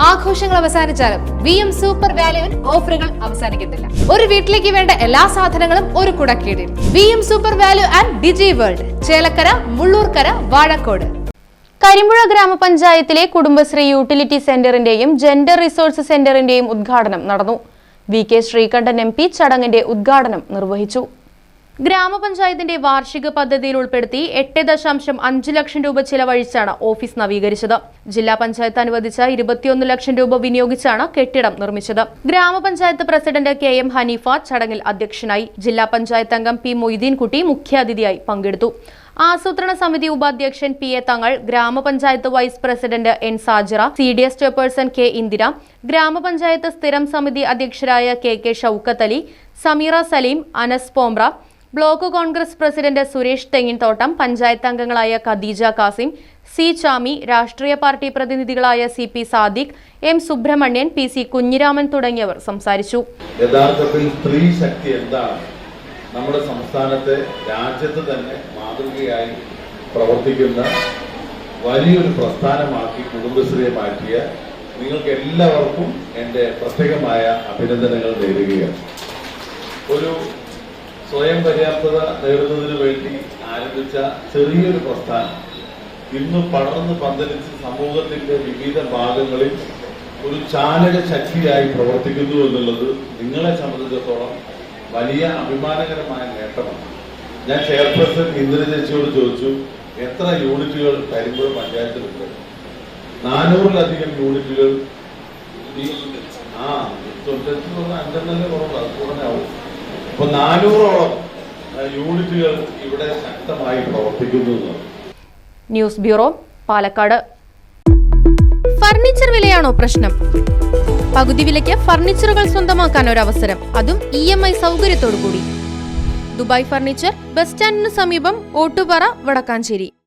ആഘോഷങ്ങൾ അവസാനിച്ചാലും VM super വാല്യുവിൽ ഓഫറുകൾ അവസാനിക്കുന്നില്ല. ഒരു വീട്ടിലേക്ക് വേണ്ട എല്ലാ സാധനങ്ങളും ഒരു കുടക്കീഴിൽ. VM super value and Digi World, Chelakkara, Mullurkara, Vazhakode. Karimpuzha ഗ്രാമപഞ്ചായത്തിലെ കുടുംബശ്രീ യൂട്ടിലിറ്റി സെന്ററിന്റെയും ജെൻഡർ റിസോഴ്സ് സെന്ററിന്റെയും ഉദ്ഘാടനം നടന്നു. VK ശ്രീകണ്ഠൻ MP ചടങ്ങിന്റെ ഉദ്ഘാടനം നിർവഹിച്ചു. ഗ്രാമപഞ്ചായത്തിന്റെ വാർഷിക പദ്ധതിയിൽ ഉൾപ്പെടുത്തി 8.5 ലക്ഷം രൂപ ചിലവഴിച്ചാണ് ഓഫീസ് നവീകരിച്ചത്. ജില്ലാ പഞ്ചായത്ത് അനുവദിച്ച 21 ലക്ഷം രൂപ വിനിയോഗിച്ചാണ് കെട്ടിടം നിർമ്മിച്ചത്. ഗ്രാമപഞ്ചായത്ത് പ്രസിഡന്റ് KM ഹനീഫ ചടങ്ങിൽ അധ്യക്ഷനായി. ജില്ലാ പഞ്ചായത്ത് അംഗം P മൊയ്തീൻകുട്ടി മുഖ്യാതിഥിയായി പങ്കെടുത്തു. ആസൂത്രണ സമിതി ഉപാധ്യക്ഷൻ PA തങ്ങൾ, ഗ്രാമപഞ്ചായത്ത് vice president N Sajira, CDS chairperson K Indira, ഗ്രാമപഞ്ചായത്ത് സ്ഥിരം സമിതി അധ്യക്ഷരായ KK Shoukath Ali, Sameera Saleem, Anas Pombra, block Congress president Suresh Thenginthottam, panchayat അംഗങ്ങളായ ഖദീജ കാസിം, C ചാമി, രാഷ്ട്രീയ പാർട്ടി പ്രതിനിധികളായ CP Sadiq, M Subrahmanyan, PC Kunhiraman തുടങ്ങിയവർ സംസാരിച്ചു. യഥാർത്ഥത്തിൽ സ്ത്രീ ശക്തി എന്താണ്, നമ്മുടെ സംസ്ഥാനത്തെ രാജ്യത്ത് തന്നെ മാതൃകയായി പ്രവർത്തിക്കുന്ന വലിയൊരു പ്രസ്ഥാനമാക്കി കുടുംബശ്രീയെ മാറ്റിയ നിങ്ങൾക്ക് എല്ലാവർക്കും എൻ്റെ പ്രത്യേകമായ അഭിനന്ദനങ്ങൾ നേരുകയാണ്. ഒരു സ്വയം പര്യാപ്തത നേടുന്നതിന് വേണ്ടി ആരംഭിച്ച ചെറിയൊരു പ്രസ്ഥാനം ഇന്ന് പടർന്ന് പന്തലിച്ച് സമൂഹത്തിന്റെ വിവിധ ഭാഗങ്ങളിൽ ഒരു ചാലക ശക്തിയായി പ്രവർത്തിക്കുന്നു എന്നുള്ളത് നിങ്ങളെ സംബന്ധിച്ചിടത്തോളം വലിയ അഭിമാനകരമായ നേട്ടമാണ്. ഞാൻ ചെയർപേഴ്സൺ ഇന്ദിര ചേച്ചിയോട് ചോദിച്ചു, എത്ര യൂണിറ്റുകൾ കരിമ്പുഴ പഞ്ചായത്തിലുണ്ട്? 400-ലധികം യൂണിറ്റുകൾ. 5 കുറവ്, അത് കുറഞ്ഞാവും. അപ്പൊ 400ഓളം യൂണിറ്റുകൾ ഇവിടെ ശക്തമായി പ്രവർത്തിക്കുന്നു. News bureau, Palakkad. ഫർണിച്ചർ വിലയാണോ പ്രശ്നം? പകുതി വിലയ്ക്ക് ഫർണിച്ചറുകൾ സ്വന്തമാക്കാൻ ഒരു അവസരം, അതും EMI സൗകര്യത്തോടു കൂടി. ദുബായ് ഫർണിച്ചർ, ബസ് സ്റ്റാൻഡിന് സമീപം, ഓട്ടുപാറ, വടക്കാഞ്ചേരി.